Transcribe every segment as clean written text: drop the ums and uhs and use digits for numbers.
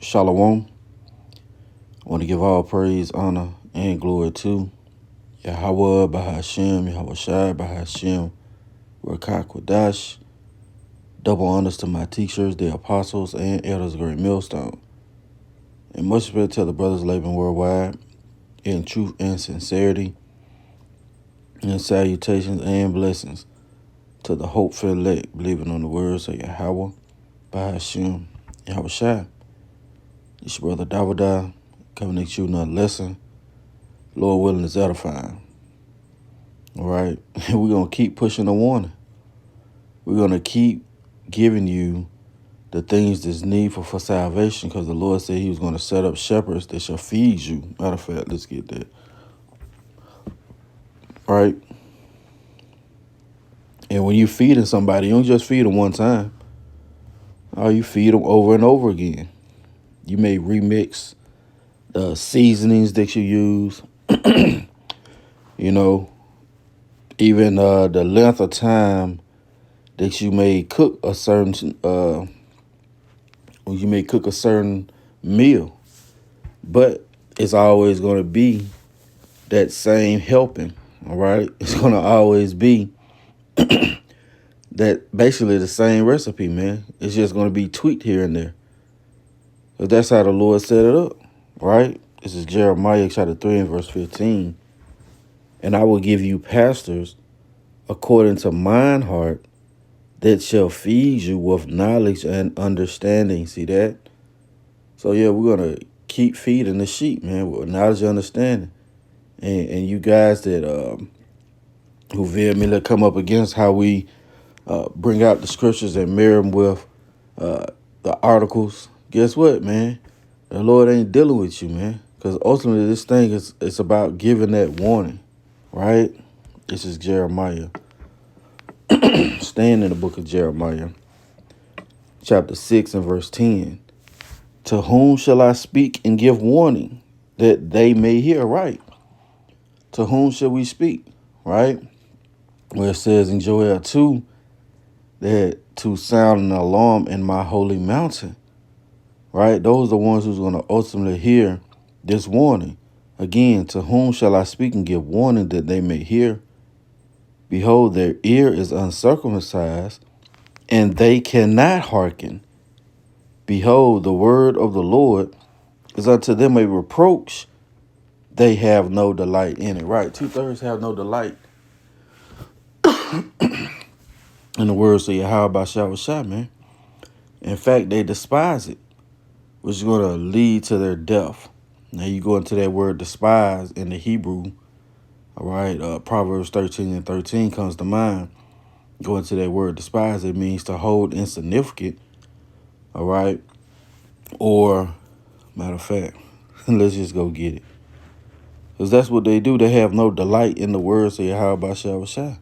Shalom. I want to give all praise, honor, and glory to Yahawah, Bahashem, Yahawashi, Bahashem, Rawchaa, Qadash. Double honors to my teachers, the apostles, and elders of Great Millstone. And much respect to the brothers living worldwide in truth and sincerity. And salutations and blessings to the hopeful elect, believing on the words of Yahawah, Bahashem, Yahawashi. It's your brother Rawchaa coming at you another lesson. Lord willing is edifying. All right. We're going to keep pushing the warning. We're going to keep giving you the things that's needful for salvation, because the Lord said he was going to set up shepherds that shall feed you. Matter of fact, let's get that. All right. And when you're feeding somebody, you don't just feed them one time. Oh, you feed them over and over again. You may remix the seasonings that you use. You know, even the length of time that you may cook a certain meal, but it's always going to be that same helping. All right, it's going to always be that basically the same recipe, man. It's just going to be tweaked here and there. But that's how the Lord set it up, right? This is Jeremiah chapter 3 and verse 15. And I will give you pastors according to mine heart, that shall feed you with knowledge and understanding. See that? So, yeah, we're going to keep feeding the sheep, man, with knowledge and understanding. And you guys that who vehemently come up against how we bring out the scriptures and mirror them with the articles, guess what, man? The Lord ain't dealing with you, man, because ultimately this thing it's about giving that warning, right? This is Jeremiah. Stand in the book of Jeremiah, chapter 6 and verse 10. To whom shall I speak and give warning, that they may hear? Right. To whom shall we speak? Right. Where it says in Joel 2 that to sound an alarm in my holy mountain. Right. Those are the ones who's going to ultimately hear this warning. Again, to whom shall I speak and give warning, that they may hear? Behold, their ear is uncircumcised, and they cannot hearken. Behold, the word of the Lord is unto them a reproach. They have no delight in it. Right. 2/3 have no delight in the words of Yahawashi, man. In fact, they despise it, which is going to lead to their death. Now you go into that word despise in the Hebrew. All right. Proverbs 13 and 13 comes to mind. Go into that word despise. It means to hold insignificant. All right. Or, matter of fact, let's just go get it. Because that's what they do. They have no delight in the words of Yahawashi.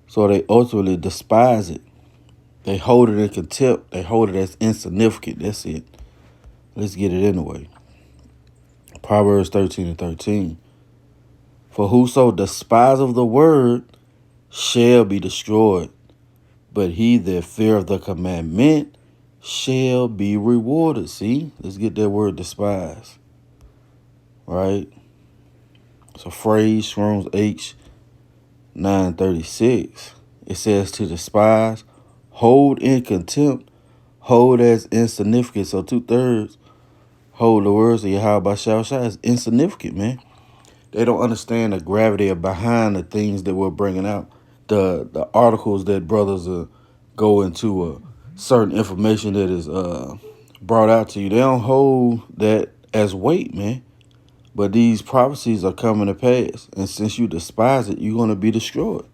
So they ultimately despise it. They hold it in contempt. They hold it as insignificant. That's it. Let's get it anyway. Proverbs 13 and 13. For whoso despiseth the word shall be destroyed, but he that feareth the commandment shall be rewarded. See, let's get that word despise. Right? It's a phrase, Strong's H 936. It says to despise, hold in contempt, hold as insignificant. So 2/3 hold the words of Yahawashi as insignificant, man. They don't understand the gravity behind the things that we're bringing out. The articles that brothers go into certain information that is brought out to you. They don't hold that as weight, man. But these prophecies are coming to pass. And since you despise it, you're going to be destroyed.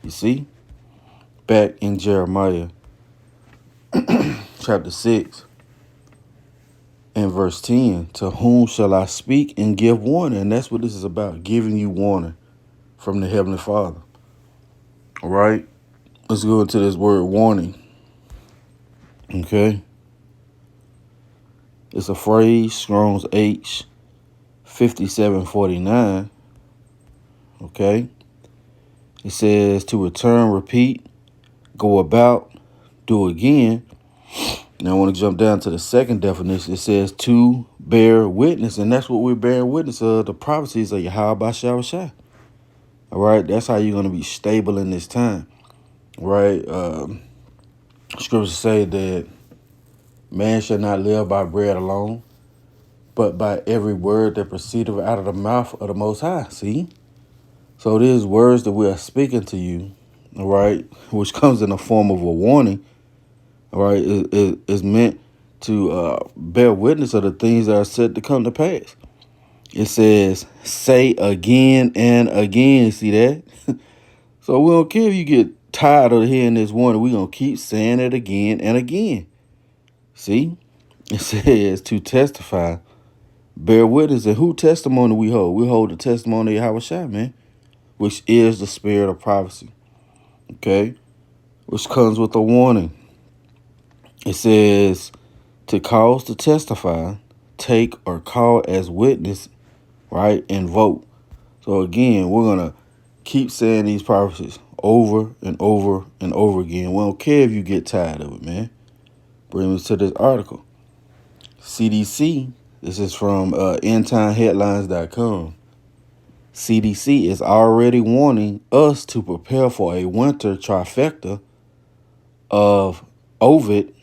You see? Back in Jeremiah chapter 6 and verse 10. To whom shall I speak and give warning? And that's what this is about. Giving you warning from the Heavenly Father. All right? Let's go into this word warning. Okay? It's a phrase, Strong's H 5749. Okay? It says to return, repeat, go about, do again. Now I want to jump down to the second definition. It says to bear witness, and that's what we're bearing witness of, the prophecies of Yahawashi. All right, that's how you're going to be stable in this time. Right? Scriptures say that man shall not live by bread alone, but by every word that proceedeth out of the mouth of the Most High. See? So these words that we are speaking to you, all right, which comes in the form of a warning, all right, is meant to bear witness of the things that are said to come to pass. It says, say again and again. See that? So we don't care if you get tired of hearing this warning. We're going to keep saying it again and again. See? It says to testify, bear witness. And who testimony we hold? We hold the testimony of Yahawashi, man, which is the spirit of prophecy. Okay? Which comes with a warning. It says to cause to testify, take or call as witness, right, and vote. So again, we're going to keep saying these prophecies over and over and over again. We don't care if you get tired of it, man. Bring us to this article. CDC, this is from endtimeheadlines.com. CDC is already warning us to prepare for a winter trifecta of Ovid,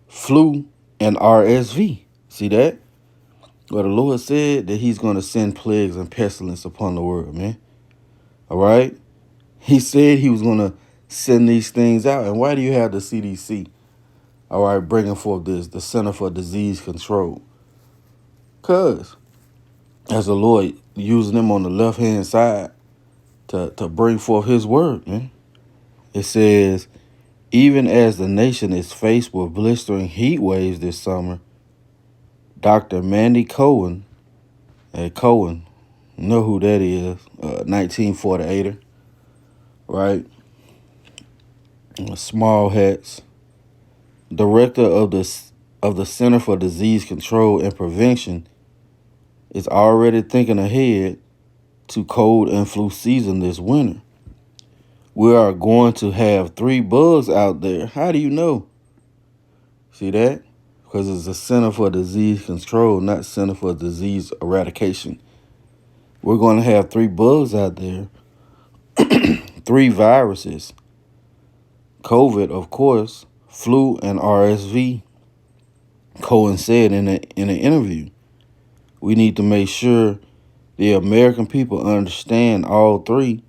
flu, and RSV. See that? Well, the Lord said that he's going to send plagues and pestilence upon the world, man. All right? He said he was going to send these things out. And why do you have the CDC, all right, bringing forth this, the Center for Disease Control? Because as the Lord using them on the left-hand side to bring forth his word, man. It says, even as the nation is faced with blistering heat waves this summer, Dr. Mandy Cohen, Cohen, know who that is, 1948er, right? Small hats, director of the Center for Disease Control and Prevention, is already thinking ahead to cold and flu season this winter. We are going to have 3 bugs out there. How do you know? See that? Because it's the Center for Disease Control, not Center for Disease Eradication. We're going to have 3 bugs out there, 3 viruses. COVID, of course, flu, and RSV. Cohen said in an interview, we need to make sure the American people understand all 3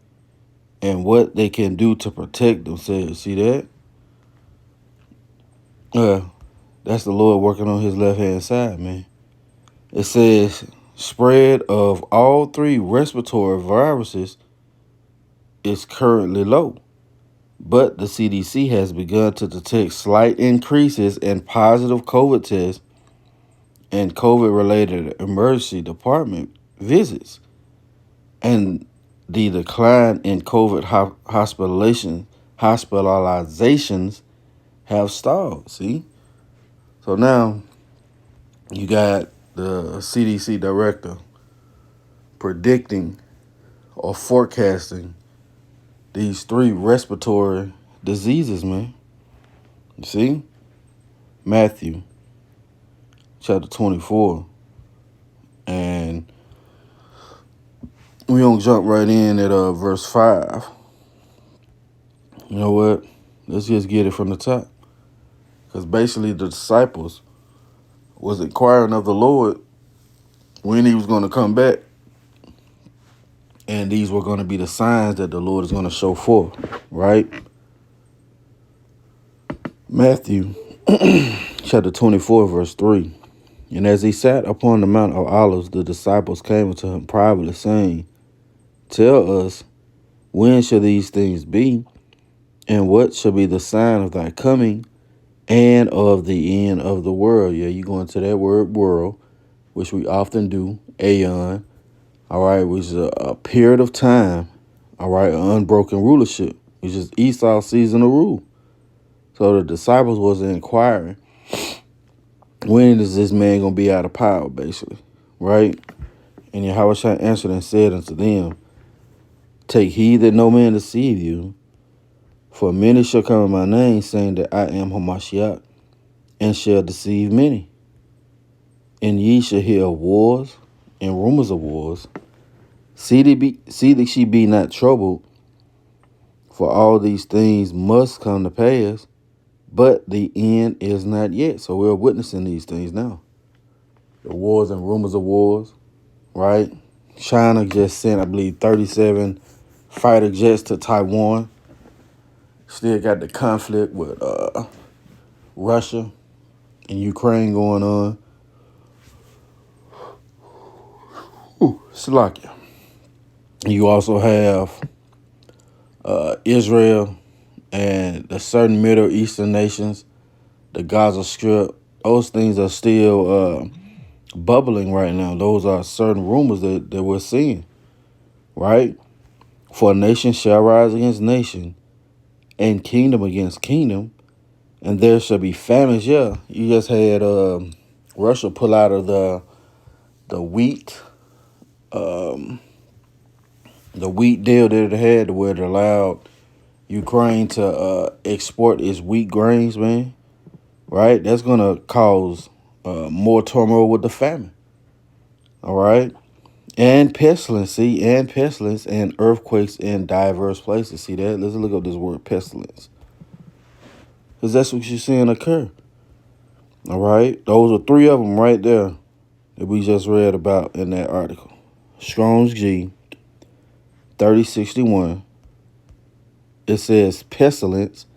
and what they can do to protect themselves. See that? That's the Lord working on his left-hand side, man. It says spread of all 3 respiratory viruses is currently low, but the CDC has begun to detect slight increases in positive COVID tests and COVID-related emergency department visits, and the decline in COVID hospitalizations have stalled. See? So now you got the CDC director predicting or forecasting these 3 respiratory diseases, man. You see? Matthew chapter 24. And we don't jump right in at verse 5. You know what? Let's just get it from the top. Because basically the disciples was inquiring of the Lord when he was going to come back. And these were going to be the signs that the Lord is going to show forth, right? Matthew chapter 24, verse 3. And as he sat upon the Mount of Olives, the disciples came unto him privately, saying, tell us, when shall these things be? And what shall be the sign of thy coming and of the end of the world? Yeah, you go into that word world, which we often do, aeon, all right, which is a period of time, all right, an unbroken rulership, which is Esau's season of rule. So the disciples was inquiring, when is this man going to be out of power, basically, right? And Yahawashi answered and said unto them, take heed that no man deceive you, for many shall come in my name, saying that I am Hamashiach, and shall deceive many. And ye shall hear of wars and rumors of wars. See that ye be not troubled, for all these things must come to pass, but the end is not yet. So we're witnessing these things now. The wars and rumors of wars, right? China just sent, I believe, 37 fighter jets to Taiwan. Still got the conflict with Russia and Ukraine going on. Slovakia. You also have Israel and the certain Middle Eastern nations, the Gaza Strip. Those things are still bubbling right now. Those are certain rumors that we're seeing, right? For nation shall rise against nation, and kingdom against kingdom, and there shall be famines. Yeah, you just had Russia pull out of the wheat deal that it had, where it allowed Ukraine to export its wheat grains, man. Right, that's gonna cause more turmoil with the famine. All right. And pestilence, and earthquakes in diverse places. See that? Let's look up this word pestilence. Because that's what you're seeing occur. All right? Those are three of them right there that we just read about in that article. Strong's G, 3061. It says pestilence,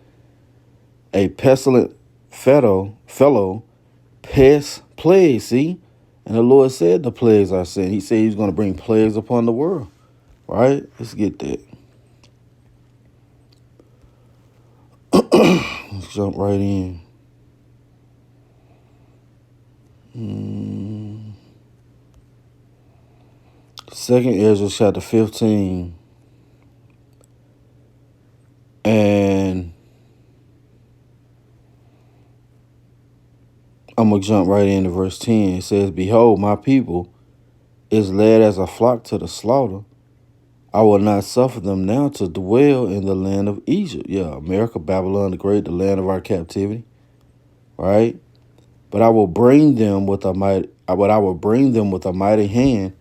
a pestilent fellow, pest, plague, see? And the Lord said the plagues are sent. He said he's going to bring plagues upon the world. Right? Let's get that. Let's jump right in. Second Ezra chapter 15. And I'm going to jump right into verse 10. It says, behold, my people is led as a flock to the slaughter. I will not suffer them now to dwell in the land of Egypt. Yeah, America, Babylon the Great, the land of our captivity. Right? But I will bring them with a mighty hand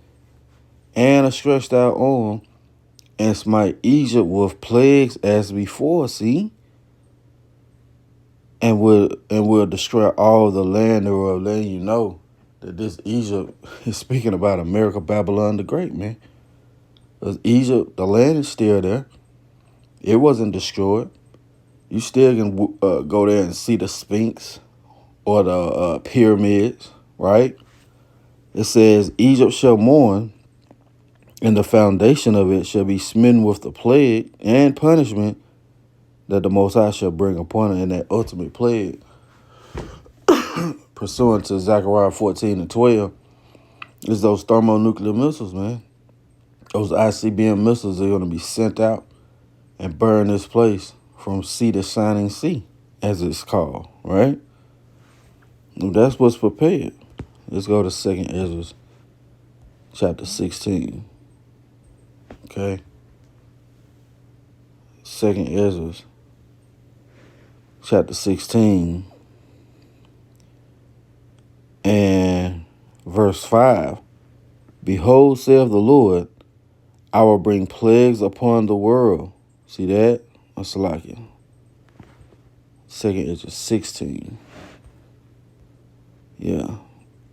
and a stretched out arm, and smite Egypt with plagues as before, see? And will destroy all the land thereof, letting you know that this Egypt is speaking about America, Babylon the Great, man. Because Egypt, the land is still there. It wasn't destroyed. You still can go there and see the Sphinx or the pyramids, right? It says, Egypt shall mourn, and the foundation of it shall be smitten with the plague and punishment that the Most High shall bring upon it in that ultimate plague. Pursuant to Zechariah 14:12, is those thermonuclear missiles, man. Those ICBM missiles are going to be sent out and burn this place from sea to shining sea, as it's called, right? Well, that's what's prepared. Let's go to 2nd Ezra chapter 16. Okay? 2nd Ezra chapter 16 and verse 5. Behold, saith the Lord, I will bring plagues upon the world. See that? Salakia. 2nd Ezra 16. Yeah.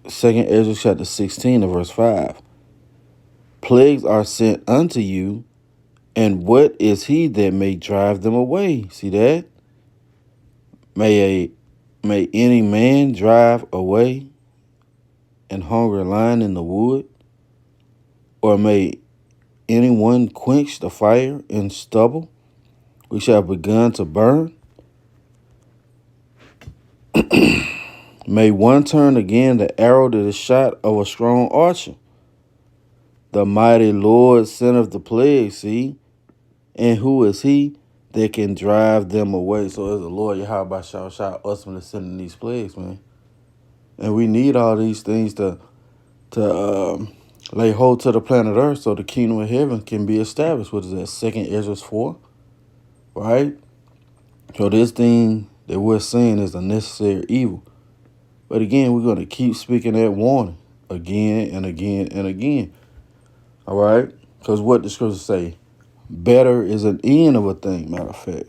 2nd Ezra chapter 16 and verse 5. Plagues are sent unto you, and what is he that may drive them away? See that? May any man drive away an hungry lion in the wood? Or may anyone quench the fire in stubble which have begun to burn? May one turn again the arrow to the shot of a strong archer? The mighty Lord sendeth the plague, see? And who is he that can drive them away? So it's the Lord Yahawashi ultimately sending these plagues, man. And we need all these things to lay hold to the planet Earth so the kingdom of heaven can be established. What is that? 2nd Ezra 4, right? So this thing that we're seeing is a necessary evil. But again, we're going to keep speaking that warning again and again and again. All right? Because what the scriptures say, better is an end of a thing, matter of fact.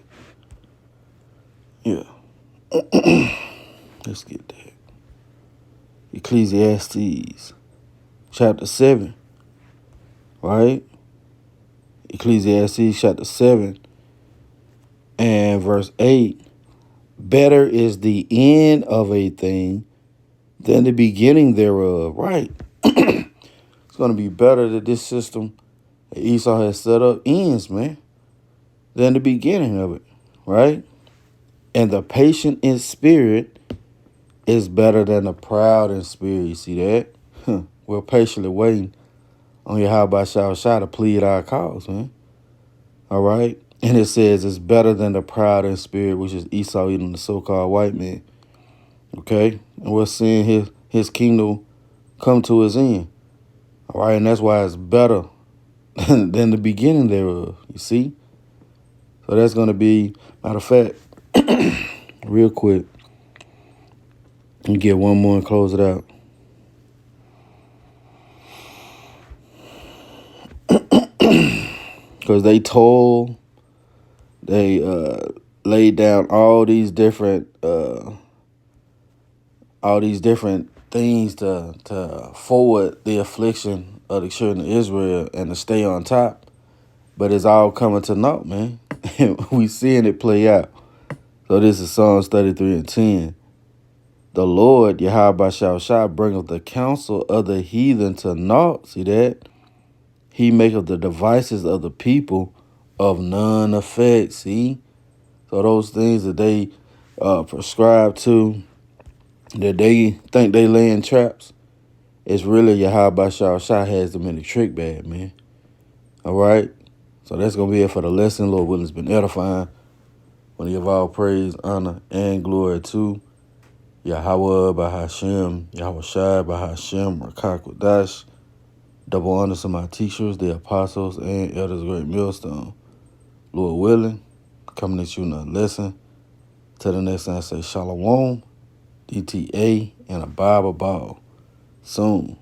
Yeah. Let's get that. Ecclesiastes chapter 7. Right? Ecclesiastes chapter 7 and verse 8. Better is the end of a thing than the beginning thereof. Right? It's going to be better that this system that Esau has set up ends, man, than the beginning of it. Right? And the patient in spirit is better than the proud in spirit. You see that? We're patiently waiting on Yahawashi to plead our cause, man. All right? And it says it's better than the proud in spirit, which is Esau eating the so-called white man. Okay? And we're seeing his kingdom come to his end. All right? And that's why it's better than the beginning thereof. You see? So that's going to be, matter of fact, real quick, and get one more and close it out. Because they laid down all these different things to forward the affliction of the children of Israel and to stay on top. But it's all coming to naught, man. We seeing it play out. So this is Psalms 33 and 10. The Lord, Yahawashi, bringeth the counsel of the heathen to naught. See that? He maketh the devices of the people of none effect. See? So those things that they prescribe to, that they think they laying traps, it's really Yahawashi has them in the trick bag, man. All right? So that's going to be it for the lesson. Lord willing, it's been edifying. I want to give all praise, honor, and glory to Yahawah by Hashem, Yahawashi by Hashem, Rawchaa, Qadash. Double honors to my teachers, the apostles, and elders of Great Millstone. Lord willing, coming at you in a lesson. Till the next time, I say Shalom, DTA, and a Bible ball. Soon.